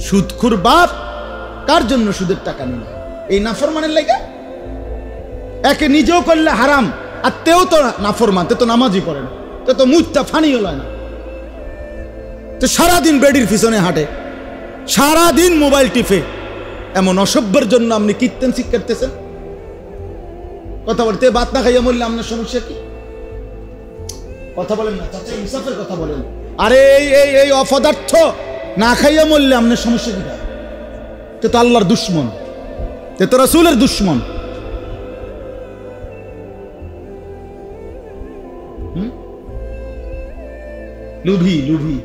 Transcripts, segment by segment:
সুদখোর বাপ কার জন্য সুদের টাকা নিল? এই নাফরমানের লাগা। একে নিজেও করলে হারাম, আর তেও তো নাফরমান, তে তো নামাজই পড়ে না, তে তো মুজটা ফানিও লয় না, তো সারাদিন বেডির পিছনে হাঁটে, সারাদিন মোবাইল টিপে। এমন অসভ্যের জন্য আপনি কীর্তন শিক্ষার্থেছেন? কথা বলতে বাত না খাইয়া মরলে আপনার সমস্যা কি? কথা বলেন না চাচা, ইনসাফের কথা বলেন। আরে এই অপদার্থ না খাইয়া মরলে আপনার সমস্যা কি? তে তো আল্লাহর দুশ্মন, তে তো রাসূলের দুশ্মন। লুভি লুভি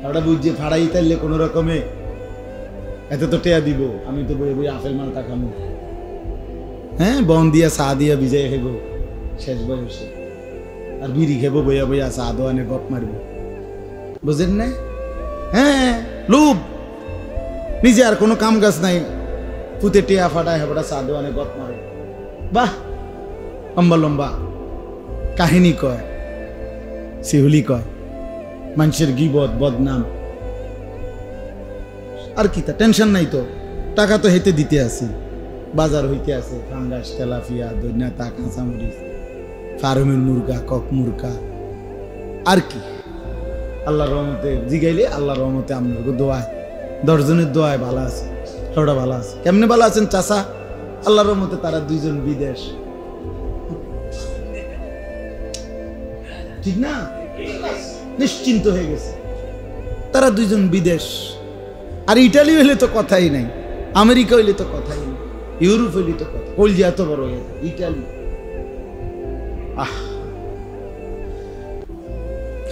ওটা বুঝছে ফাড়াই তাইলে কোন রকমে এত তো টেয়া দিব, আমি তো বই বই আপেল মালটা খামু, হ্যাঁ বন দিয়া চা দিয়া ভিজাই খেব শেষ বয়সে, আর বিড়ি খেব বইয়া বইয়া চা দোয়ানে গপ মারব, বুঝেন না? হ্যাঁ লোভ, নিজে আর কোনো কাম কাজ নাই, পুঁতে টিয়া ফাটায় হেবটা চা দোয়ানে গপ মারে। বাহ, লম্বা লম্বা কাহিনী কয়, শিহুলি কয়, মানুষের গিবত বদনাম, আর কি তা টেনশন নাই তো, টাকা তো হেতে দিতে আসি, বাজার হইতে আছে ফাঙ্গাস তেলাপিয়া দৈন্যতা কাঁচামরিচ ফার্মের মুরগা কক মুরগা, আর কি আল্লাহর রহমতে জিগাইলে আল্লাহর রহমতে আপনার দোয়ায় 10 জনের দোয়ায় ভালো আছে, সবটা ভালো আছে। কেমনে ভালো আছেন চাচা? আল্লাহর রহমতে তারা 2 জন বিদেশ, ঠিক না? নিশ্চিন্ত হয়ে গেছে, তারা 2 জন বিদেশ। আর ইটালি হইলে তো কথাই নাই, আমেরিকা হইলে তো কথাই নাই, ইউরোপ হইলে তো কথা, কলজি এত বড় হয়ে যায় ইটালি। আহ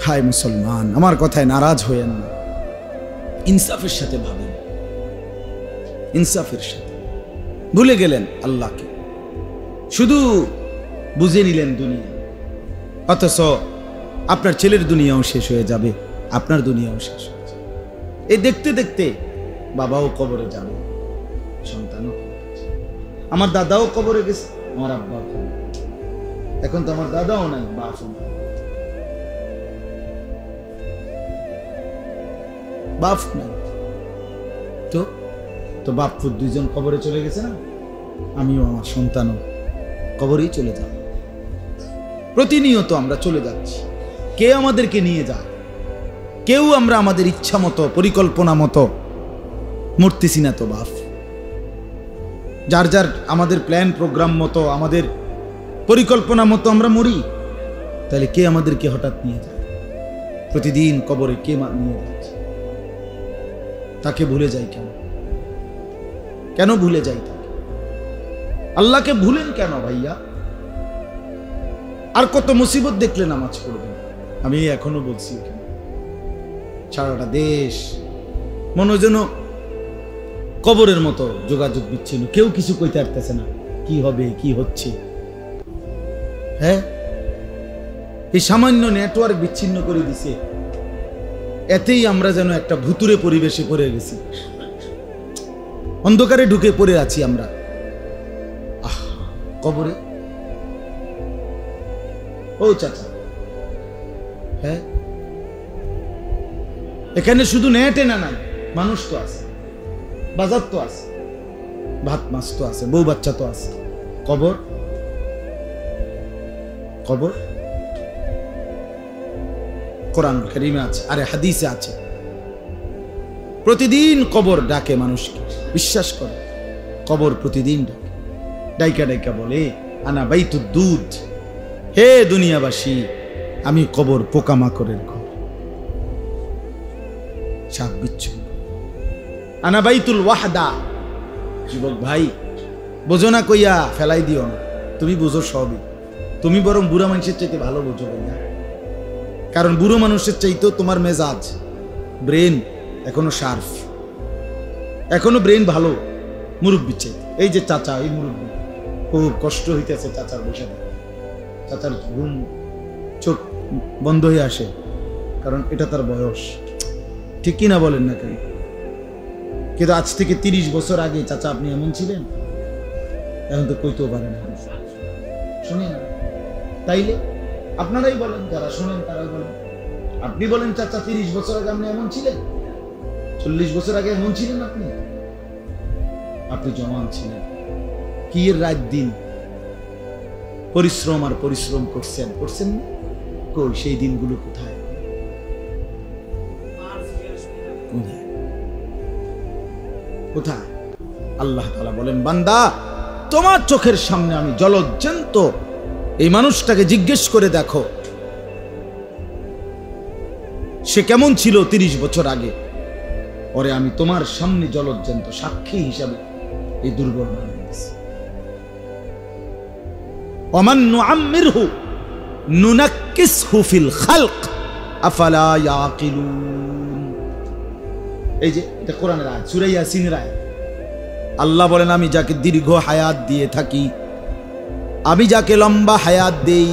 হায় মুসলমান, আমার কথায় নারাজ হইয়েন না, ইনসাফের সাথে ভাবেন, ইনসাফের সাথে। ভুলে গেলেন আল্লাহকে, শুধু বুঝে নিলেন দুনিয়া, অথচ আপনার ছেলের দুনিয়াও শেষ হয়ে যাবে, আপনার দুনিয়াও শেষ হয়ে যাবে। এই দেখতে দেখতে বাবাও কবরে যাবে, সন্তানও। আমার দাদাও কবরে গেছে, আমার আব্বাও কবরে, এখন তো আমার দাদাও নাই, বাপও নাই, বাপ নাই, তো বাপ ফুট 2 জন কবরে চলে গেছে না, আমিও আমার সন্তানও কবরেই চলে যাব। প্রতিনিয়ত আমরা চলে যাচ্ছি, কে আমাদেরকে নিয়ে যায়? কেউ আমরা আমাদের ইচ্ছা মতো পরিকল্পনা মতো মরতেছি না তো বাপ। যার যার আমাদের প্ল্যান প্রোগ্রাম মতো আমাদের পরিকল্পনা মতো আমরা মরি, তাহলে কে আমাদেরকে হঠাৎ নিয়ে যায়? প্রতিদিন কবরে কে নিয়ে যাচ্ছে? তাকে ভুলে যাই কেন? কেন ভুলে যাই তাকে? আল্লাহকে ভুলেন কেন ভাইয়া? আর কত মুসিবত দেখলে নামাজ পড়বেন? আমি এখনো বলছি, সারাটা দেশ মনে যেন কবরের মতো যোগাযোগ বিচ্ছিন্ন, কেউ কিছু কইতে পারতেছে না, কি হবে কি হচ্ছে। হ্যাঁ, এই সামান্য নেটওয়ার্ক বিচ্ছিন্ন করে দিছে, এতেই আমরা যেন একটা ভুতুরে পরিবেশে পড়ে গেছি, অন্ধকারে ঢুকে পড়ে আছি আমরা। কবরে ও চাচা, হ্যাঁ এখানে শুধু নেটে না নাই, মানুষ তো আছে, বাজার তো আছে, ভাত মাছ তো আছে, বউ বাচ্চা তো আছে। কবর, কবর কোরআন কারীমে আছে, আরে হাদিসে আছে, প্রতিদিন কবর ডাকে মানুষকে। বিশ্বাস করে কবর প্রতিদিন ডাকে, ডাইকা ডাইকা বলে আনা বাইতুদ দুধ, হে দুনিয়াবাসী আমি কবর পোকামাকড়ের ঘর, সাপ বিচ্ছু। আনা বাইতুল ওয়াহদা, যুবক ভাই বোঝো না কইয়া ফেলাই দিও না, তুমি বোঝো সবই, তুমি বরং বুড়া মানুষের চাইতে ভালো বোঝো ভাইয়া, কারণ বুড়ো মানুষের চাইতেও তোমার মেজাজ ব্রেন এখনো শার্প, এখনো ব্রেন ভালো মুরব্বির চাইতে। এই যে চাচা, এই মুরব্বি খুব কষ্ট হইতেছে চাচার বসে, চাচার ঘুম চোখ বন্ধ হয়ে আসে, কারণ এটা তার বয়স, ঠিক কিনা বলেন না কেন? কিন্তু আজ থেকে 30 বছর আগে চাচা আপনি এমন ছিলেন, এখন তো কইতেও পারেন না, শুনি না। তাইলে আপনারাই বলেন, যারা শোনেন তারাই বলেন, আপনি বলেন চাচা 30 বছর আগে আপনি এমন ছিলেন? 40 বছর আগে এমন ছিলেন আপনি? আপনি জওয়ান ছিলেন, কি এর রাত দিন পরিশ্রম আর পরিশ্রম করছেন না? কই সেই দিনগুলো কোথায়? কোথায়? আল্লাহ তাআলা বলেন, বান্দা তোমার চোখের সামনে আমি জলজ্জান্ত এই মানুষটাকে জিজ্ঞেস করে দেখো সে কেমন ছিল 30 বছর আগে। ওরে আমি তোমার সামনে জলজ্জান্ত সাক্ষী হিসাবে এই দুর্বল বানিয়ে দিয়েছি। ওমান নুআম্মিরহু নুনাক্কিসহু ফিল খালক আফালা ইয়াকিলুন। এই যে এটা কোরআনের আয়াত, সূরা ইয়াসিনের আয়াত। আল্লাহ বলেন, আমি যাকে দীর্ঘ হায়াত দিয়ে থাকি, আমি যাকে লম্বা হায়াত দেই,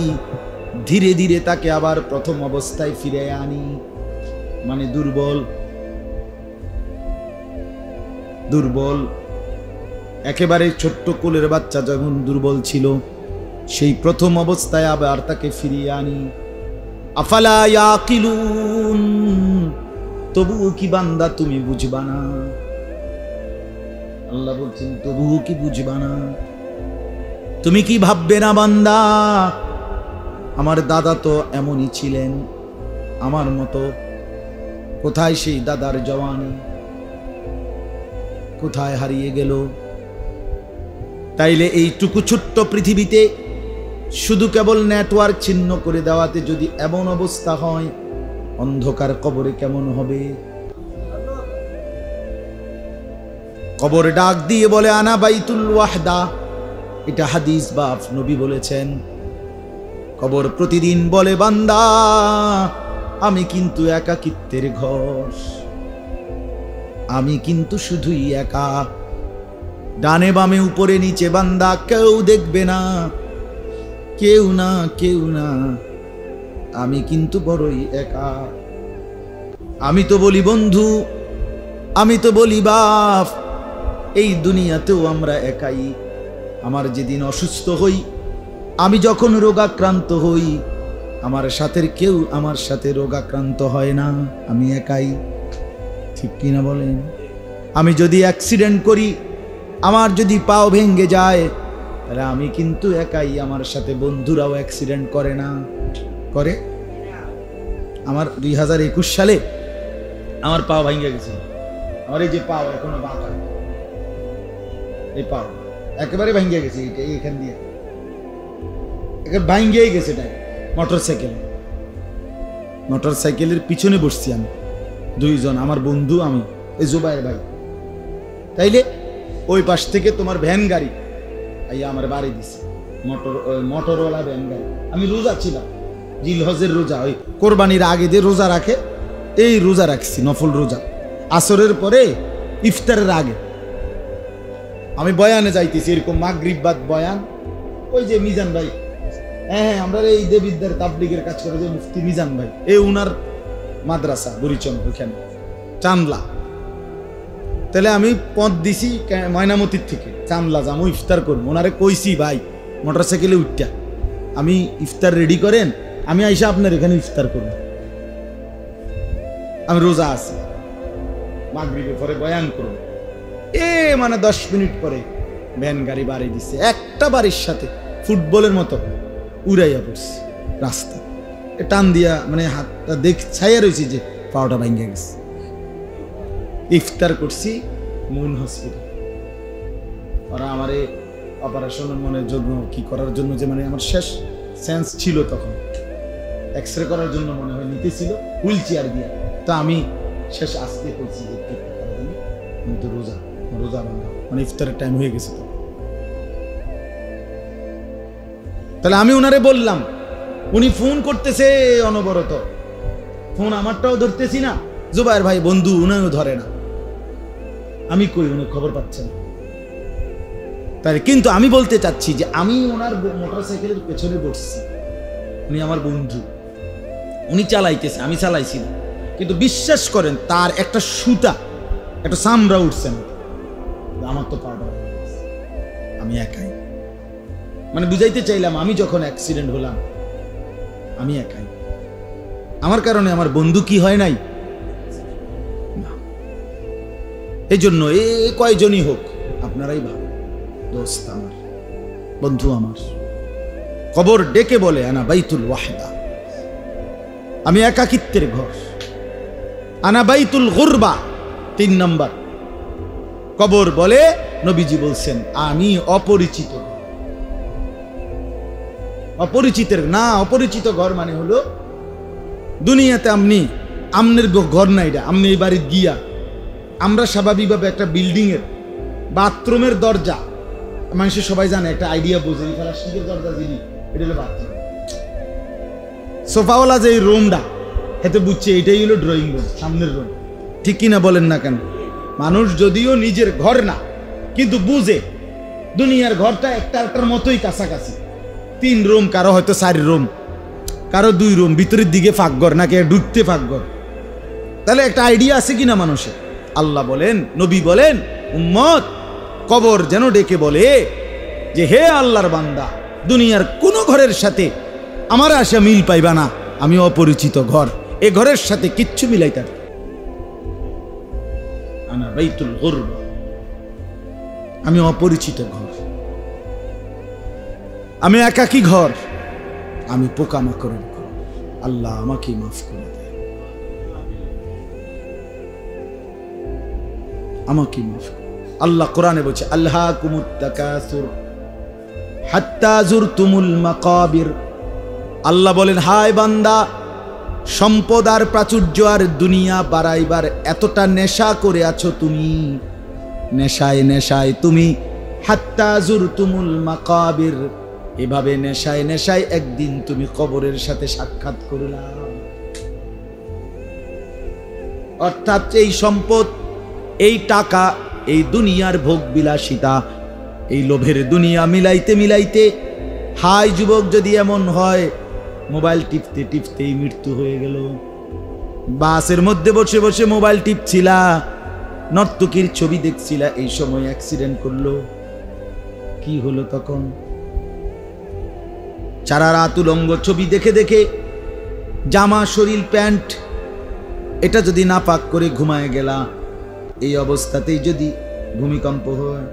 ধীরে ধীরে তাকে আবার প্রথম অবস্থায় ফিরে আনি। মানে দুর্বল একেবারে ছোট্ট কোলের বাচ্চা যখন দুর্বল ছিল, সেই প্রথম অবস্থায় আবার তাকে ফিরিয়ে আনি। আফালা ইয়াকিলুন, তবুও কি বান্দা তুমি বুঝবা না? আল্লাহ বলছেন, তবুও কি বুঝবা না? তুমি কি ভাববে না বান্দা, আমার দাদা তো এমনই ছিলেন আমার মতো। কোথায় সেই দাদার জওয়ানি? কোথায় হারিয়ে গেল? তাইলে এইটুকু ছোট্ট পৃথিবীতে শুধু কেবল নেটওয়ার্ক ছিন্ন করে দেওয়াতে যদি এমন অবস্থা হয়, অন্ধকার কবরে কেমন হবে? কবর ডাক দিয়ে বলে, আনা বাইতুল ওয়াহদা। এটা হাদিস বা নবী বলেছেন। কবর প্রতিদিন বলে, বান্দা আমি কিন্তু একাকিত্বের ঘর, আমি কিন্তু শুধুই একা। ডানে বামে উপরে নিচে বান্দা কেউ দেখবে না, কেউ না, আমি কিন্তু বড়ই একা। আমি তো বলি বন্ধু, আমি তো বলি বাপ, এই দুনিয়াতেও আমরা একাই। আমার যেদিন অসুস্থ হই, আমি যখন রোগাক্রান্ত হই, আমার সাথের কেউ আমার সাথে রোগাক্রান্ত হয় না, আমি একাই। ঠিক কিনা বলেন? আমি যদি অ্যাক্সিডেন্ট করি, আমার যদি পাও ভেঙে যায়, তাহলে আমি কিন্তু একাই, আমার সাথে বন্ধুরাও অ্যাক্সিডেন্ট করে না? করে? আমার 2021 সালে আমার পাও ভেঙে গেছে। আমার এই যে পাও এখনো বাঁকা, এই পাও একেবারে ভেঙে গেছে, এইখান দিয়ে একেবারে ভেঙেই গেছে। তাই মোটরসাইকেলের পিছনে বসছি আমি, দুইজন, আমার বন্ধু, আমি, এই জুবাইর ভাই। তাইলে ওই পাশ থেকে তোমার ভ্যান গাড়ি আইয়া আমার বাড়ি দিছে, মোটরওয়ালা ভ্যান গাড়ি। আমি রোজা ছিলাম, জিলহজের রোজা, ওই কোরবানির আগে যে রোজা রাখে, এই রোজা রাখছি, নফল রোজা। আসরের পরে ইফতারের আগে আমি বয়ানে যাইতেছি, এরকম মাগরিব বাদ বয়ান। ওই যে মিজান ভাই, হ্যাঁ আমরা এই দেবিদ্যার তাবলিগের কাজ করে যে মুফতি মিজান ভাই, এই উনার মাদ্রাসা বুড়িচং, ওইখানে চান্দলা। তাহলে আমি পথ দিছি ময়নামতির থেকে চান্দলা যাবো, ইফতার করবো। ওনারে কইছি, ভাই মোটরসাইকেলে উঠটা আমি ইফতার রেডি করেন, আমি আইসা আপনার এখানে ইফতার করব, আমি রোজা আছি, মাগরিবের পরে বয়ান করব। মানে 10 মিনিট পরে ভ্যান গাড়ি বাড়ি দিচ্ছে, একটা বাড়ির সাথে ফুটবলের মতো উড়াইয়া পড়ছে রাস্তা। টান দিয়া মানে হাতটা ছাইয়া রয়েছি যে পাওটা ভাঙ্গা গেছে। ইফতার করছি মুন হসপিটাল। ওরা আমারে অপারেশনের মনের জন্য কি করার জন্য, যে মানে আমার শেষ সেন্স ছিল তখন, এক্সরে করার জন্য মনে হয় নিতেছিল, হুইল চেয়ার দিয়ে। তো আমি শেষ আসতে করছি যে কিন্তু রোজা ভাঙা, মানে ইফতারের টাইম হয়ে গেছে। তাহলে আমি ওনারে বললাম, উনি ফোন করতেছে অনবরত, ফোন আমারটাও ধরতেছি না, জুবাইর ভাই বন্ধু উনিও ধরে না, আমি কই, উনি খবর পাচ্ছেন। তাই কিন্তু আমি বলতে চাচ্ছি যে আমি ওনার মোটরসাইকেলের পেছনে বসছি, উনি আমার বন্ধু, উনি চালাইতেছে, আমি চালাইছি না। কিন্তু বিশ্বাস করেন, তার একটা সুতা, একটা চামড়া উঠছে না, আমার তো পাউডার, আমি একাই। মানে বুঝাইতে চাইলাম, আমি যখন অ্যাক্সিডেন্ট হলাম আমি একাই, আমার কারণে আমার বন্ধু কি হয় নাই? এই জন্য কয়জনই হোক আপনারাই ভালো দোস্ত আমার, বন্ধু আমার। কবর ডেকে বলে আনা বাইতুল ওয়াহদা, আমি একাকিত্বের ঘর। আনা বাইতুল গুরবা 3 নম্বর। কবর বলে, নবীজি বলছেন আমি অপরিচিত। অপরিচিতের না, অপরিচিত ঘর মানে হলো দুনিয়াতে আমনের ঘর না, এটা আমনি এই বাড়ির গিয়া আমরা স্বাভাবিকভাবে একটা বিল্ডিং এর বাথরুমের দরজা, মানুষের সবাই জানে একটা আইডিয়া বোঝে, প্লাস্টিকের দরজা যিনি, এটা হলো বাথরুম। সোফাওয়ালা যে রুমটা এতে বুঝছে এটাই হলো ড্রয়িং রুম, সামনের রুম। ঠিক কিনা বলেন না কেন? মানুষ যদিও নিজের ঘর না, কিন্তু বুঝে দুনিয়ার ঘরটা একটার মতোই কাছাকাছি। 3 রুম, কারো হয়তো 4 রুম, কারো 2 রুম, ভিতরের দিকে ফাঁকঘর, নাকি ঢুকতে ফাঁকঘর। তাহলে একটা আইডিয়া আছে কিনা মানুষের? আল্লাহ বলেন, নবী বলেন, উম্মত কবর যেন ডেকে বলে যে হে আল্লাহর বান্দা, দুনিয়ার কোন ঘরের সাথে আমার আশা মিল পাইবা না, আমি অপরিচিত ঘর, এ ঘরের সাথে কিচ্ছু মিলাইতে পারবে না। আনা বাইতুল গুরবা, আমি অপরিচিত ঘর, আমি একাকী ঘর, আমি পোকামাকড়ের ঘর। আল্লাহ আমাকে মাফ করে দেয়, আমাকে মাফ। আল্লাহ কোরআনে বলছে আল্লাহকুমুত তাকাসুর হাত্তা যুরতুমুল মাকাবির। আল্লাহ বলেন, হায় বান্দা, সম্পদ আর প্রাচুর্য আর দুনিয়া বাড়াইবার এতটা নেশা করে আছো তুমি, নেশায় নেশায় তুমি হাত্তা যুরতুমুল মাকাবির, এভাবে নেশায় নেশায় একদিন তুমি কবরের সাথে সাক্ষাৎ করলা। অর্থাৎ এই সম্পদ, এই টাকা, এই দুনিয়ার ভোগ বিলাসিতা, এই লোভের দুনিয়া মিলাইতে মিলাইতে, হাই যুবক যদি এমন হয় মোবাইল টিপতে টিপতেই মৃত্যু হয়ে গেল। বাসের মধ্যে বসে বসে মোবাইল টিপছিলা, নর্তকীর ছবি দেখছিলা, এই সময় অ্যাক্সিডেন্ট করলো, কি হলো তখন? সারা রাত উলঙ্গ ছবি দেখে দেখে জামা, শরীর, প্যান্ট এটা যদি না পাক করে ঘুমায় গেলা, এই অবস্থাতেই যদি ভূমিকম্প হয়,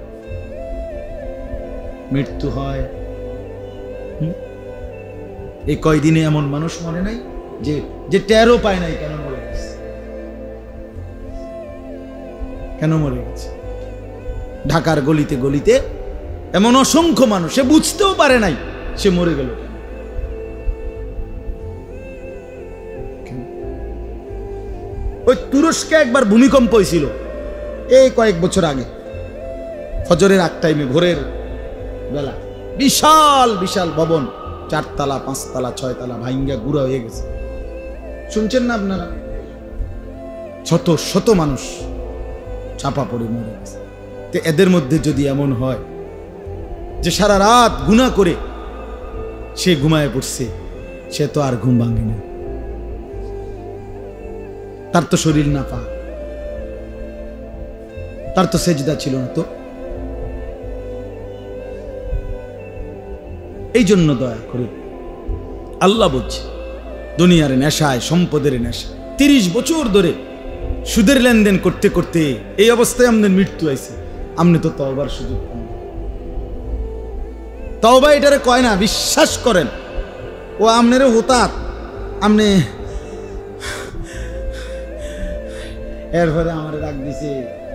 মৃত্যু হয়। এই কয়দিনে এমন মানুষ মনে নাই যে টেরও পায় নাই কেন মরে গেছে, কেন মরে গেছে। ঢাকার গলিতে গলিতে এমন অসংখ্য মানুষ, সে বুঝতেও পারে নাই সে মরে গেল কেন। ওই তুরস্কে একবার ভূমিকম্প হয়েছিল এই কয়েক বছর আগে, ফজরের আগ টাইমে, ভোরের বেলা। বিশাল বিশাল ভবন, 4 তলা 5 তলা 6 তলা ভাঙ্গা গুড়া হয়ে গেছে। শুনছেন না আপনারা? শত শত মানুষ চাপা পড়ে মরে গেছে। তো এদের মধ্যে যদি এমন হয় যে সারা রাত গুনাহ করে সে ঘুমায় পড়ছে, সে তো আর ঘুম ভাঙে না, তার তো শরীর না পা, তার তো সেজদা ছিল না। তো এই জন্য দয়া করে আল্লাহ বলছে, দুনিয়ার নেশায়, সম্পদের নেশা 30 বছর ধরে সুদের লেনদেন করতে করতে এই অবস্থায় আমাদের মৃত্যু হয়েছে। আপনি তো তওবার সুযোগ পান। তওবা এটারে কয় না, বিশ্বাস করেন ও আমনেরও হতাত। আপনি এরপরে আমার ডাক দিছে,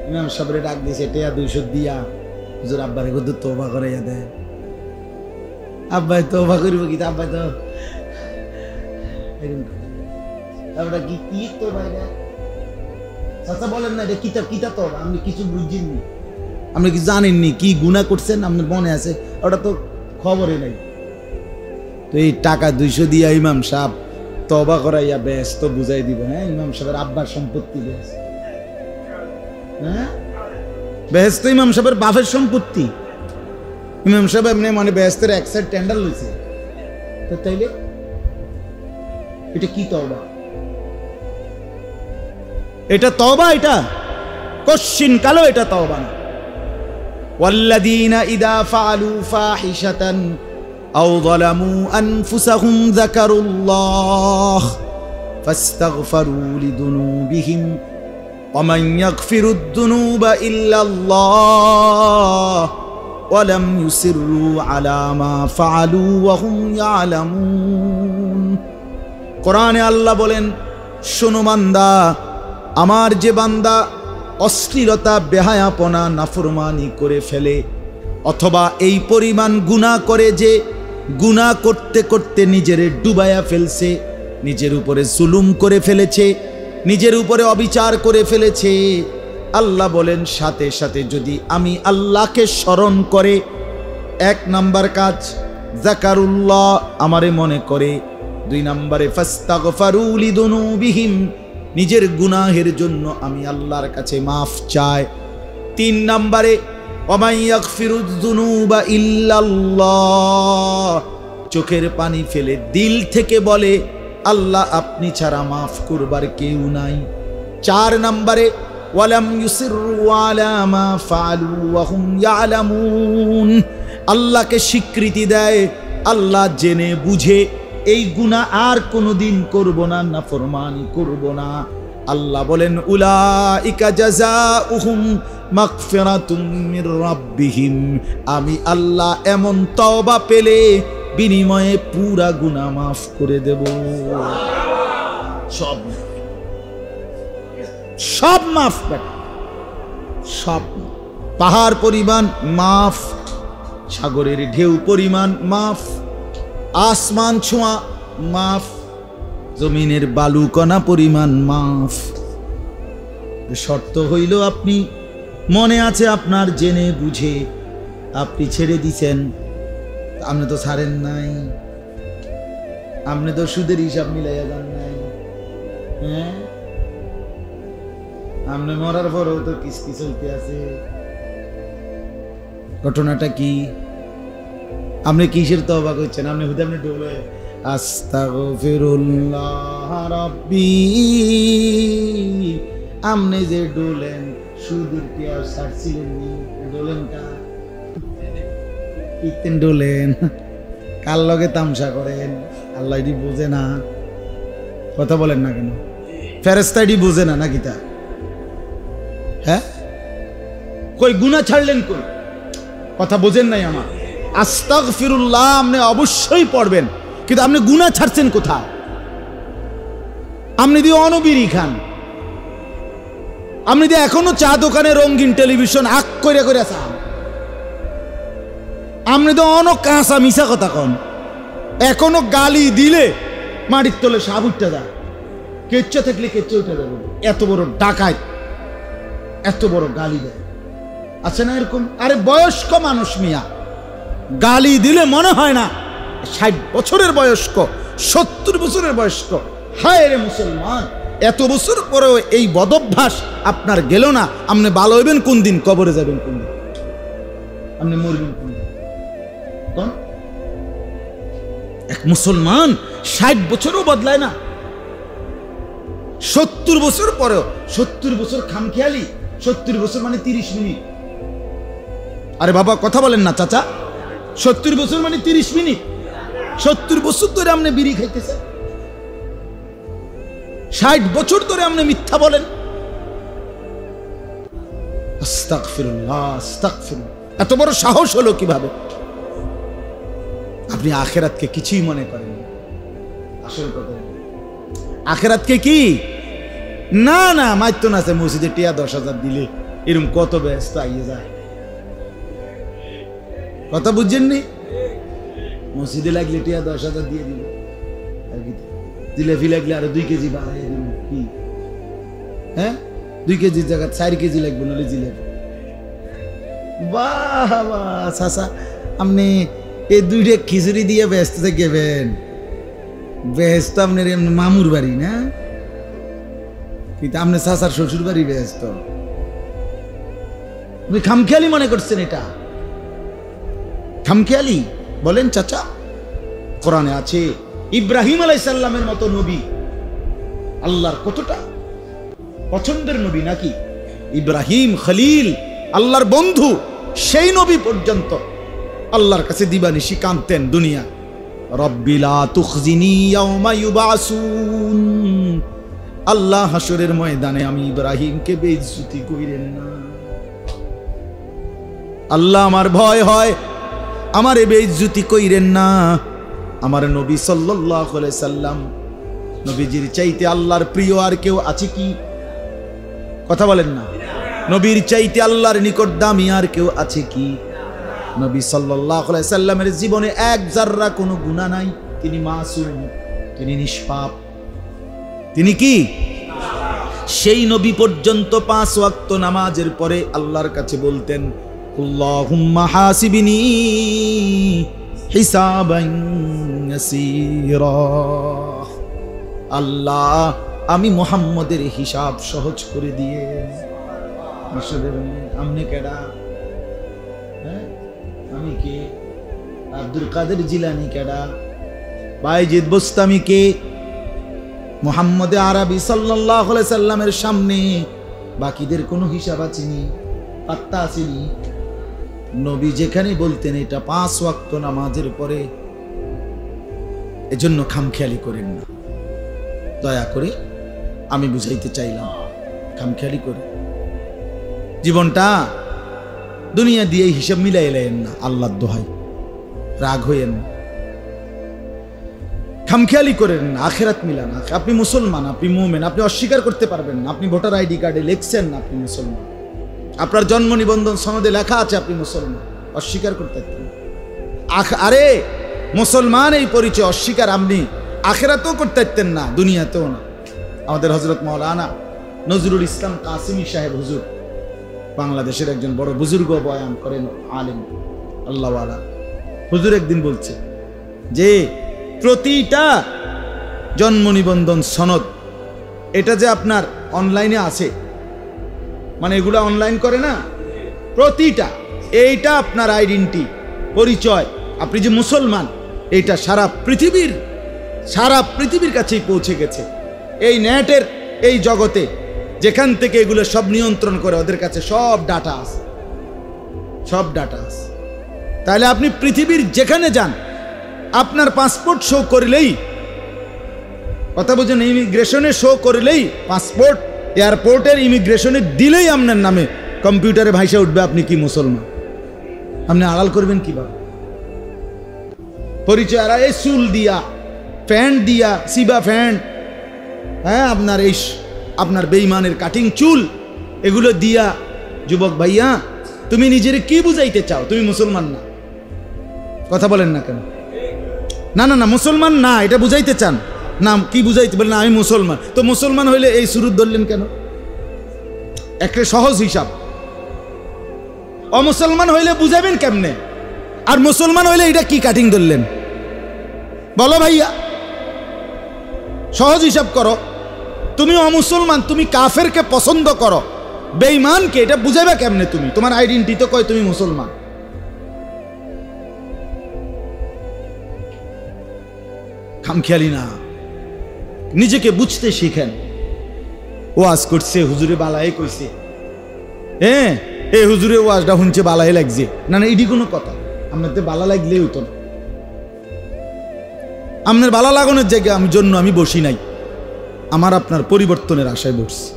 ইমাম সাহেবের ডাক দিছে, টেয়া 200 দিয়া হুজুর আব্বারে কত তওবা করাইয়া দেয়। আব্বাই তওবা করিব কি? আব্বাই তো আমরা কি কি তওবা এটা চাচা বলেন না, এটা কিতাব কিতাব তওবা। আপনি কিছু বুঝছেননি, আপনি কি জানেননি কি গুনাহ করছেন, আপনার মনে আছে? ওটা তো খবরে নাই। তো এই টাকা 200 দিয়া ইমাম সাহেব তওবা করাইয়া বেশ তো বুঝাই দিব। হ্যাঁ, ইমাম সাহেবের আব্বার সম্পত্তি বেশ, হ্যাঁ বেশ তো ইমাম সাহেবের বাপের সম্পত্তি। ইমাম সাহেব এমনি মানে বেহেশতের 1 সাইড টেন্ডার লইছে। তো তাইলে এটা কি তওবা? এটা তওবা? এটা কশিন কালো এটা তওবা না। ওয়াল্লাযীনা ইযা ফাআলু ফাহিশাতান আও যালামু আনফুসাহুম যাকারুল্লাহ ফাস্তাগফারু লিযুনুবিহিম ومن يغفر الذنوب إلا الله ولم يصروا على ما فعلوا وهم يعلمون কোরআনে আল্লাহ বলেন, শোনো বান্দা, আমার যে বান্দা অশ্লীলতা, বেহায়াপনা, নাফরমানি করে ফেলে, অথবা এই পরিমাণ গুনাহ করে যে গুনাহ করতে করতে নিজেরে ডুবায়া ফেলছে, নিজের উপরে জুলুম করে ফেলেছে, নিজের উপরে অবিচার করে ফেলেছে, আল্লাহ বলেন সাথে সাথে যদি আমি আল্লাহকে স্মরণ করে, এক নাম্বার কাজ যাকারুল্লাহ, আমারে মনে করে, দুই নম্বরে ফাস্তাগফারু লিযুনুবিহিম, নিজের গুনাহের জন্য আমি আল্লাহর কাছে মাফ চাই, তিন নম্বরে ওয়া ইয়াগফিরুয যুনুবা ইল্লাল্লাহ, চোখের পানি ফেলে দিল থেকে বলে আল্লাহ আপনি ছাড়া মাফ করবার কেউ নাই, চার নম্বরে ওয়ালাম ইউসিরু আলা মা ফাআলু ওয়া হুম ইয়ালামুন, আল্লাহকে স্বীকৃতি দেয়, আল্লাহ জেনে বুঝে এই গুনাহ আর কোনোদিন করব না, নাফরমানি করব না। আল্লাহ বলেন উলাইকা জাযাউহুম মাগফিরাতুম মির রাব্বিহিম, আমি আল্লাহ এমন তওবা পেলে বিনিময়ে পুরা গুনাহ মাফ করে দেব। সব সব মাফ, সব পাহাড় পরিমাণ মাফ, সাগরের ঢেউ পরিমাণ মাফ, আসমান ছোঁয়া মাফ, জমিনের বালুকণা পরিমাণ মাফ। শর্ত হইল আপনি মনে আছে আপনার, জেনে বুঝে আপনি ছেড়ে দিছেন, আপনি তো ছাড়েন নাই, আপনি তো সুদের হিসাব মিলাইয়া যান নাই, হ্যাঁ, আপনি মরার পরেও তো কিস্তি চলতে আছে। ঘটনাটা কি? আপনি কিসের তওবা করছেন? আপনি হুদা আপনি ডোলে আস্তাগফিরুল্লাহ রাব্বি, আপনি যে ডোলেন সুদের কি আর ছাড়ছিলেন নি? ডোলেন কা ইতেন ডোলেন, কার লগে তামসা করেন? আল্লাহ এটি বোঝে না, কথা বলেন না কেন? ফেরেশতা এটি বোঝে না নাকি? তা হ্যাঁ, কই গুনাহ ছাড়লেন কই? কথা বোঝেন নাই আমার। আস্তাগফিরুল্লাহ আপনি অবশ্যই পড়বেন, কিন্তু আপনি গুনাহ ছাড়ছেন কোথায়? আপনি দিয়ে অনবিরি খান, আপনি দিয়ে এখনো চা দোকানে রঙিন টেলিভিশন আক করে করে চান, আপনি তো অন কাঁচা মিশা কথা কন, এখনো গালি দিলে মাটির তলে সাপ উঠতে যায়, কেচ্চা থাকলে কেচ্চা উঠে যাবে। এত বড় ডাকাত, এত বড় গালি দেয়, আছে না এরকম? আরে বয়স্ক মানুষ মিয়া, গালি দিলে মনে হয় না 60 বছরের বয়স্ক, 70 বছরের বয়স্ক। হায় রে মুসলমান, এত বছর পরেও এই বদভ্যাস আপনার গেল না। আপনি ভালো হইবেন কোন দিন? কবরে যাবেন কোন দিন? আপনি মরবেন কোন দিন? এক মুসলমান 60 বছরও বদলায় না, 70 বছর পরেও। 70 বছর খামখেয়ালি, 70 বছর মানে 30 মিনিট। আরে বাবা কথা বলেন না চাচা, 70 বছর মানে 30 মিনিট। 70 বছর ধরে আপনি বিড়ি খাইতেছেন, 60 বছর ধরে আপনি মিথ্যা বলেন। আস্তাগফিরুল্লাহ, আস্তাগফিরুল্লাহ। এত বড় সাহস হলো কিভাবে? আপনি আখিরাতকে কিছুই মনে করেন না। আসল কথা আখিরাতকে কি না না মাইতো না, মসজিদে টিয়া 10,000 দিলে এরকম কত ব্যস্ত আইয়ে যায়। কথা বুঝছেননি? মসজিদে লাগলে টিয়া 10,000 দিয়ে দিল, জিলেপি লাগলে আরো 2 কেজি বাড়াই দিল। কি হ্যাঁ, 2 কেজির জায়গা 4 কেজি লাগবে নাহলে জিলেপি। বাহ বাহ চাচা, আপনি এই 2টা খিচুড়ি দিয়ে ব্যস্ত থাকবেন। ব্যস্ত আপনার মামুর বাড়ি না, কিন্তু আপনার চাচার শ্বশুর বাড়ি ব্যস্ত। আপনি খামখেয়ালি মনে করছেন, এটা খামখেয়ালি বলেন চাচা। কোরআনে আছে ইব্রাহিম আলাইহিস সালামের মতো নবী আল্লাহর কতটা পছন্দের নবী নাকি? ইব্রাহিম খলিল, আল্লাহর বন্ধু, সেই নবী পর্যন্ত আল্লাহর কাছে দিবানিশি কাঁদতেন দুনিয়া। রব্বি লা তুখজিনি ইয়াওমা ইউবাসুন, আল্লাহ হাসরের ময়দানে আমি ইব্রাহিমকে বেইজ্জতি কইরেন না। আল্লাহ আমার ভয় হয়, আমারে বেইজ্জতি কইরেন না। আমার নবী সাল্লাল্লাহু আলাইহি সাল্লাম, নবীজির চাইতে আল্লাহর প্রিয় আর কেউ আছে কি? কথা বলেন না। নবীর চাইতে আল্লাহর নিকট দামি আর কেউ আছে কি? নবী সাল্লাল্লাহু আলাইহি সাল্লামের জীবনে এক জাররা কোনো গুনাহ নাই। তিনি মাসুম, তিনি নিষ্পাপ। তিনি কি? সেই নবী পর্যন্ত 5 ওয়াক্ত নামাজের পরে আল্লাহর কাছে বলতেন, আল্লাহুম্মা হাসিবনি হিসাবান ইয়াসীরা। আল্লাহ, আমি মুহাম্মদের হিসাব সহজ করে দিয়ে। আমনে কেডা? আমি কে? আব্দুল কাদের জিলানী কেডা? বাইজিদ বুস্তামি কে? মুহাম্মদ আরবি সাল্লাল্লাহু আলাইহি সাল্লামের সামনে বাকিদের কোনো হিসাব আছেনি? পাত্তা আসেনি? নবী যেখানে বলতেন এটা 5 ওয়াক্ত নামাজের পরে, এজন্য খামখেয়ালি করেন না। দয়া করে আমি বুঝাইতে চাইলাম, খামখেয়ালি করে জীবনটা দুনিয়া দিয়ে হিসাব মিলাই এলেন না। আল্লাহর দোহাই, রাগ হইয়েন না, খামখেয়ালি করেন না, আখেরাত মিলান। আপনি মুসলমান, আপনি মুমিন, আপনি অস্বীকার করতে পারবেন না। আপনি ভোটার আইডি কার্ডে লিখছেন না আপনি মুসলমান, আপনার জন্ম নিবন্ধন সনদে লেখা আছে আপনি মুসলমান, অস্বীকার করতে পারতেন। আরে মুসলমান এই পরিচয় অস্বীকার আপনি আখেরাতেও করতে পারতেন না, দুনিয়াতেও না। আমাদের হযরত মাওলানা নজরুল ইসলাম কাসিমি সাহেব হুজুর, বাংলাদেশের একজন বড় বুজুর্গ, বয়ান করেন, আলেম, আল্লাহওয়ালা হুজুর একদিন বলছে যে প্রতিটা জন্ম নিবন্ধন সনদ এটা যে আপনার অনলাইনে আছে, মানে এগুলা অনলাইন করে না, প্রতিটা এইটা আপনার আইডেন্টি, পরিচয়, আপনি যে মুসলমান, এইটা সারা পৃথিবীর কাছেই পৌঁছে গেছে। এই নেটের এই জগতে যেখান থেকে এগুলো সব নিয়ন্ত্রণ করে, ওদের কাছে সব ডাটা আছে, সব ডাটা আছে। তাহলে আপনি পৃথিবীর যেখানে যান, আপনার পাসপোর্ট শো করলেই, কথা বুঝেন, ইমিগ্রেশনে শো করলেই, পাসপোর্ট এয়ারপোর্টের ইমিগ্রেশনে দিলেই আপনার নামে কম্পিউটারে ভাইসা উঠবে আপনি কি মুসলমান। আপনি আড়াল করবেন কিভাবে? পরিচয় আর এই চুল দিয়া, প্যান্ট দিয়া, সিবা প্যান্ট, হ্যাঁ, আপনার বেঈমানের কাটিং চুল, এগুলো দিয়া, যুবক ভাইয়া তুমি নিজের কি বুঝাইতে চাও? তুমি মুসলমান না, কথা বলেন না কেন? না না না, মুসলমান না, এটা বুঝাইতে চান না? কি বুঝাইতে বলেন? আমি মুসলমান। তো মুসলমান হইলে এই সুরুত ধরলেন কেন? একটা সহজ হিসাব। অমুসলমান হইলে বুঝাবেন কেমনে? আর মুসলমান হইলে এটা কি কাটিং ধরলেন? বলো ভাইয়া, সহজ হিসাব করো। তুমি অমুসলমান, তুমি কাফেরকে পছন্দ করো, বেঈমানকে, এটা বুঝাবে কেমনে? তুমি তোমার আইডেন্টি তো কয় তুমি মুসলমান। খামখেয়ালি না, নিজেকে বুঝতে শিখেন। ওয়াজ করছে হুজুরে বালাই কইছে, হ্যাঁ এই হুজুরে ওয়াজটা শুনছে বালাই লাগছে, না না এটি কোনো কথা? আপনার তো বালা লাগলেই হতো না। আপনার বালা লাগানোর জায়গায় আমি বসি নাই, আমার আপনার পরিবর্তনের আশায় বসছি,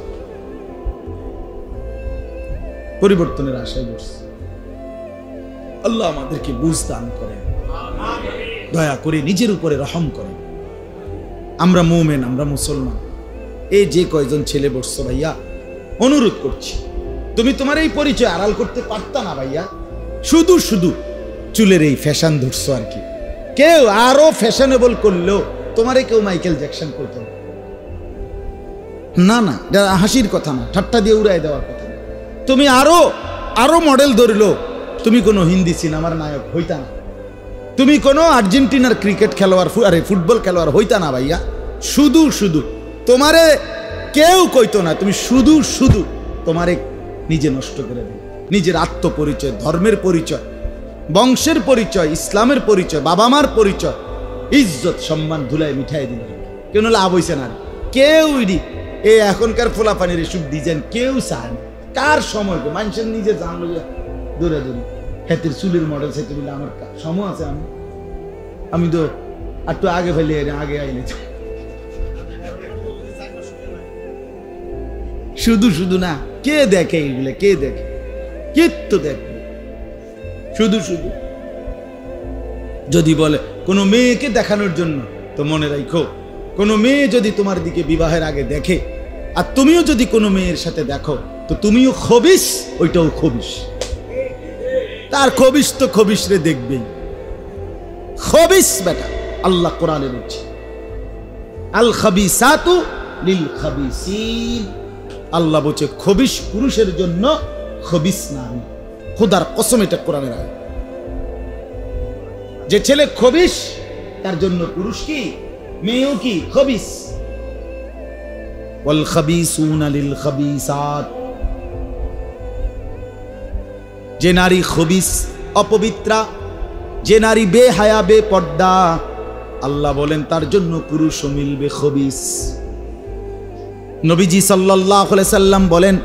পরিবর্তনের আশায় বসছি। আল্লাহ আমাদেরকে বুঝ দান করেন, দয়া করে নিজের উপরে রহম করেন। আমরা মুমিন, আমরা মুসলমান। এই যে কয়জন ছেলে বসছো ভাইয়া, অনুরোধ করছি, তুমি তোমার এই পরিচয় আড়াল করতে পারতা না ভাইয়া। শুধু শুধু চুলের এই ফ্যাশন ধরছো আর কি। কেউ আরো ফ্যাশনেবল করলেও তোমারে কেউ মাইকেল জ্যাকসন করতো না। না, এটা হাসির কথা না, ঠাট্টা দিয়ে উড়াই দেওয়ার কথা না। তুমি আরো মডেল ধরলো, তুমি কোনো হিন্দি সিনেমার নায়ক হইতা না, তুমি কোনো আর্জেন্টিনার ক্রিকেট খেলোয়াড়, আরে ফুটবল খেলোয়াড় হইতা না ভাইয়া। শুধু শুধু তোমারে কেউ কইতো না, তুমি শুধু শুধু তোমারে নিজে নষ্ট করে দেবে। নিজের আত্মপরিচয়, ধর্মের পরিচয়, বংশের পরিচয়, ইসলামের পরিচয়, বাবা মার পরিচয়, ইজ্জত সম্মান ধুলায় মিঠাই দিল। কেউ লাভ হইছে না, কেউ এই এখনকার ফোলাপানির এসব ডিজাইন কেউ চায় না। কার সময় গো, মানুষের নিজে জানলো দৌড়া দৌড়ি হাতের চুলের মডেল চাইতে বলে আমার সময় আছে? আমি তো একটু আগে ফেলে আগে আইলে শুধু শুধু না, কে দেখে এগুলো? কে দেখে? কিত্তু দেখবে শুধু শুধু। যদি বলে কোনো মেয়েকে দেখানোর জন্য, তো মনে রাখো, কোনো মেয়ে যদি তোমার দিকে বিবাহের আগে দেখে, আর তুমিও যদি কোনো মেয়ের সাথে দেখো, তো তুমিও খবিস, ওইটাও খবিস। তার খবিস তো খবিস রে দেখবেই, খবিস বেটা। আল্লাহ কোরআনে বলছে, আল খাবিসাতু লিল খাবিসিন। আল্লাহ বলছে খবিস পুরুষের জন্য, খবিস নারী। খোদার কসম, এটা কোরআনের আয়াত। যে ছেলে খবিস তার জন্য পুরুষ কি, মেয়েও কি খবিস। ওয়াল খাবিসুনা লিল খাবিসাত। যে নারী খবিস, অপবিত্রা, যে নারী বেহায়া, বেপর্দা, আল্লাহ বলেন তার জন্য পুরুষও মিলবে খবিস। নবীজি সাল্লাল্লাহু আলাইহি সাল্লাম বলেন,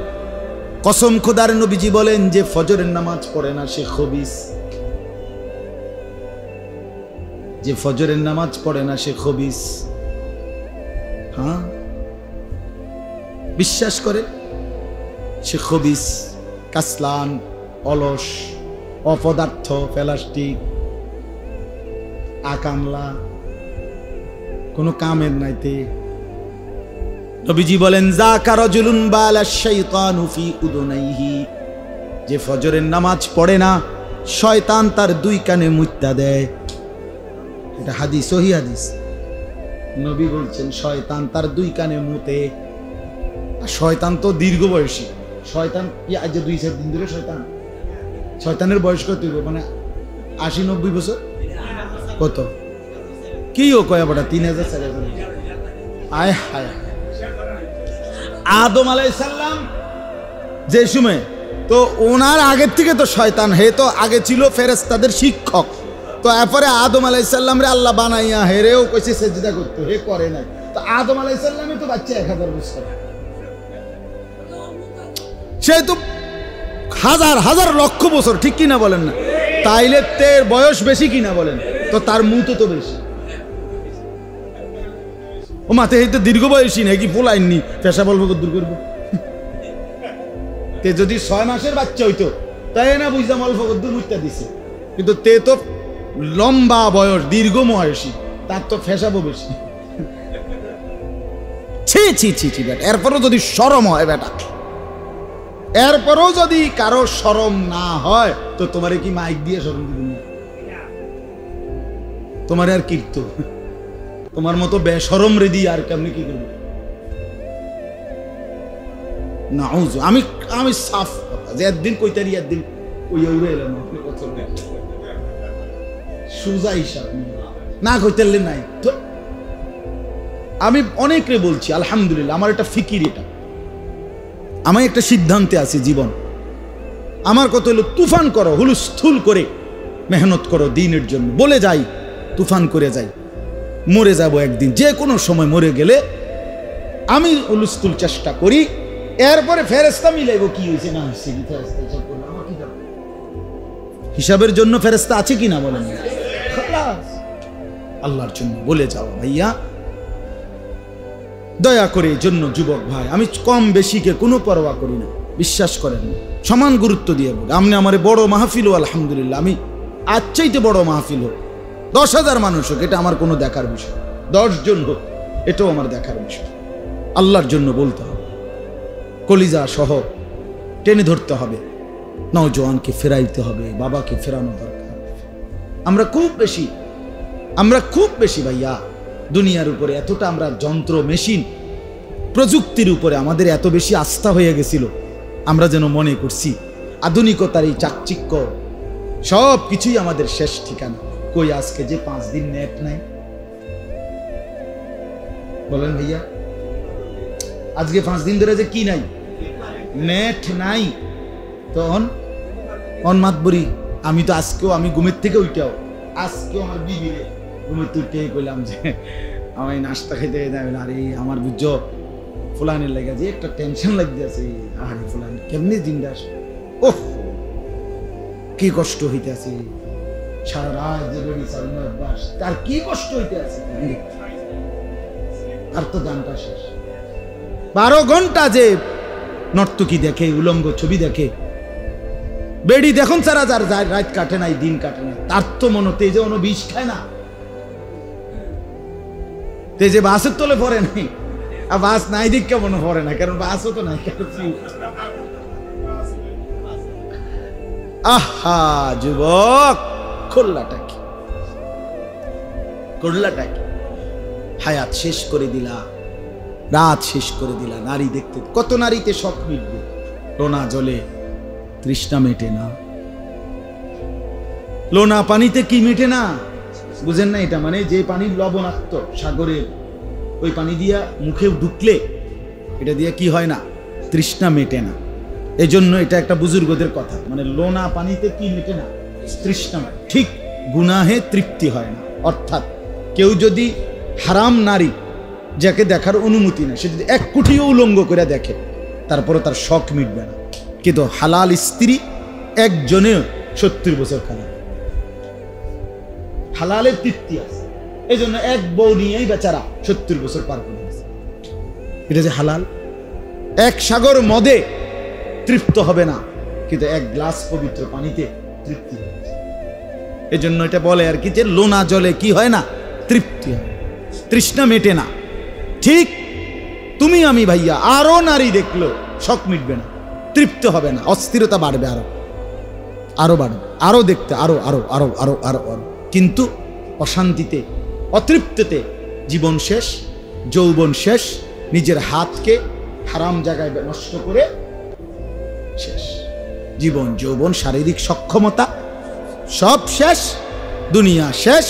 কসম খোদার, নবীজি বলেন যে ফজরের নামাজ পড়ে না সে খবিস। যে ফজরের নামাজ পড়ে না সে খবিস। হ্যাঁ, বিশ্বাস করে সে খবিস, কাসলান, অলস, অপদার্থ, প্লাস্টিক, আকামলা, কোনো কামের নাইতে। নবীজি বলেন, যাকা রাজুলুন বালা শাইতানু ফি উদুনাইহি। যে ফজরের নামাজ পড়ে না, শয়তান তার দুই কানে মুত্তা দেয়। এটা হাদিস, সহিহ হাদিস। নবী বলছেন শয়তান তার দুই কানে মুতে। আর শয়তান তো দীর্ঘ বয়সী। শয়তান কি আজ 2-4 দিন ধরে শয়তান? শয়তানের বয়স কত? মানে 80-90 বছর। কত কি ও কয়া বড়া? 3000-4000। আয় হায়। আদম আলাইহিস সালাম যে সময়, তো ওনার আগের থেকে তো শয়তান, হে তো আগে ছিল ফেরেশতাদের শিক্ষক। তো এরপরে আদম আলাইহিস সালাম রে আল্লাহ বানাইয়া হেরেও কইছে সেজদা করতে, হে করে নাই। তো আদম আলাইহিস সালামই তো বাচ্চা 1000 বছর, সে তো হাজার হাজার লক্ষ বছর, ঠিক কিনা বলেন না? তাইলে তের বয়স বেশি কিনা বলেন? তো তার মুতো তো বেশি। ও মাতে হইতে দীর্ঘ বয়সী নাকি ফুলাইননি, পেশা বলবো দূর করবো। তে যদি 6 মাসের বাচ্চা হইতো তাই না বুঝতাম অল্প দূর মুইতা দিছে, কিন্তু তে তো লম্বা বয়স, দীর্ঘ বয়সী, তার তো ফেসাবো বেশি। ছি ছি ছি ছি বেটা, এরপরও যদি শরম হয় বেটা, এরপরও যদি কারো শরম না হয়, তো তোমারে কি মাইক দিয়ে শরম দিবেন না? তোমার আর কীর্ত, তোমার মতো বেশরম রে দিয়ে আর কেমনি কি করবো? না আমি আমি সাফ কথা, যে একদিন কইতারি একদিন ওই উড়ে এলাম, আপনি কথা সোজা হিসাব না কইতারলে নাই। তো আমি অনেকরে বলছি, আলহামদুলিল্লাহ, আমার একটা ফিকির, এটা আমি একটা সিদ্ধান্তে আছি জীবন। আমার কথা হলো তুফান করো, হুলস্থুল করে মেহনত করো দিনের জন্য, বলে যাই, তুফান করে যাই, মরে যাব একদিন, যে কোনো সময় মরে গেলে আমি হুলস্থুল চেষ্টা করি, এরপরে ফেরেশতা মিলাইব কি হয়েছে না হয়েছে, হিসাবের জন্য ফেরেশতা আছে কিনা বলেন? আল্লাহর জন্য বলে যাও ভাইয়া, দয়া করে। এই জন্য যুবক ভাই, আমি কম বেশিকে কোনো পরোয়া করি না, বিশ্বাস করেন না, সমান গুরুত্ব দিয়ে বলি। আপনি আমার বড় মাহফিল, আলহামদুলিল্লাহ, আমি আজ চাইতে বড় মাহফিল হোক, 10,000 মানুষ হোক, এটা আমার কোনো দেখার বিষয়, 10 জন হোক, এটাও আমার দেখার বিষয়। আল্লাহর জন্য বলতে হবে, কলিজা সহ টেনে ধরতে হবে, নওজোয়ানকে ফেরাইতে হবে, বাবাকে ফেরানো দরকার। আমরা খুব বেশি ভাইয়া দুনিয়ার উপরে এতটা আমরা যন্ত্র, মেশিন, প্রযুক্তির উপরে আমাদের এত বেশি আস্থা হয়ে গেছিল, আমরা যেন মনে করছি আধুনিকতার এই চাকচিক্য সব কিছুই আমাদের শেষ ঠিকানা। কই আজকে যে 5 দিন নেট নাই, বলেন ভাইয়া, আজকে 5 দিন ধরে যে কি নাই, নেট নাই, তখন মাতবরি। আমি তো আজকেও, আমি ঘুমের থেকে উঠেও, আজকেও আমার বিবিরে ঘুমের তুলতে কইলাম যে আমি নাস্তা খেতে যাবেন, আরে আমার বুঝছো ফুলানের লেগে যে একটা টেনশন লাগতে আছে, আরে ফুলান কেমনি দিনটা, ওহ কি কষ্ট হইতে আছে, সারা রাত যে বেড়ি চালানো অভ্যাস, তার কি কষ্ট হইতে আছে, আর তো গানটা শেষ। 12 ঘন্টা যে নর্তকী দেখে, উলঙ্গ ছবি দেখে, বেড়ি দেখুন সারা যার রাত কাটে নাই, দিন কাটে নাই, তার তো মনে তেজে অনু বিষ খায় না, তেজে বাসের তলে পড়ে নাই, আর বাস নাই দিক কেমন পড়ে না, কারণ বাসও তো নাই। আহা যুবক, করলাটা কি, করলাটা কি? হায়াত শেষ করে দিলা, রাত শেষ করে দিলা, নারী দেখতে। কত নারীতে শখ মিটবে, লোনা জলে তৃষ্ণা মেটে না। লোনা পানিতে কি মেটে না বুঝেন না? এটা মানে যে পানির লবণাক্ত সাগরের, ওই পানি দিয়া মুখে ঢুকলে এটা দিয়া কি হয় না? তৃষ্ণা মেটে না। এই জন্য এটা একটা বুজুর্গদের কথা, মানে লোনা পানিতে কি মেটে না? তৃষ্ণা। ঠিক গুনাহে তৃপ্তি হয় না। অর্থাৎ কেউ যদি হারাম নারী যাকে দেখার অনুমতি নেই, সে যদি এক কুঠিও উলঙ্গ করে দেখে, তারপরে তার শখ মিটবে না। কিন্তু হালাল স্ত্রী একজনেও 70 বছর খারাপ, হালালের তৃপ্তি আছে। এই জন্য এক বউ নিয়েই বেচারা 70 বছর পার করে গেছে। এটা যে হালাল। এক সাগর মদে তৃপ্ত হবে না, কিন্তু এক গ্লাস পবিত্র পানিতে তৃপ্তি হবে। এই জন্য এটা বলে আর কি, যে লোনা জলে কি হয় না? তৃপ্তি হয়, তৃষ্ণা মেটে না। ঠিক তুমি আমি ভাইয়া আরো নারী দেখলো শখ মিটবে না, তৃপ্ত হবে না, অস্থিরতা বাড়বে, আরো আরো বাড়বে, আরো দেখতে, আরো আরো আরো আরো আরো আরো। কিন্তু অশান্তিতে, অতৃপ্ততে জীবন শেষ, যৌবন শেষ, নিজের হাতকে হারাম জায়গায় নষ্ট করে শেষ। জীবন, যৌবন, শারীরিক সক্ষমতা সব শেষ, দুনিয়া শেষ।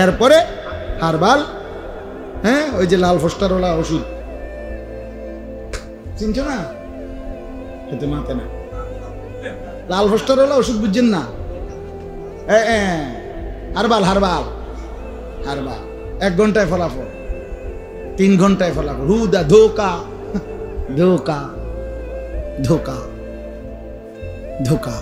এরপরে হারবাল, হ্যাঁ, ওই যে লাল ফস্টারওয়ালা ওষুধ চিনছো না? খেতে মাতে না, লাল ফস্টারওয়ালা ওষুধ বুঝছেন না? হারবাল হারবাল হারবাল, 1 ঘন্টায় ফলাফল, 3 ঘন্টায় ফলাফল। হুদা ধোকা, ধোকা, ধোকা, ধোকা।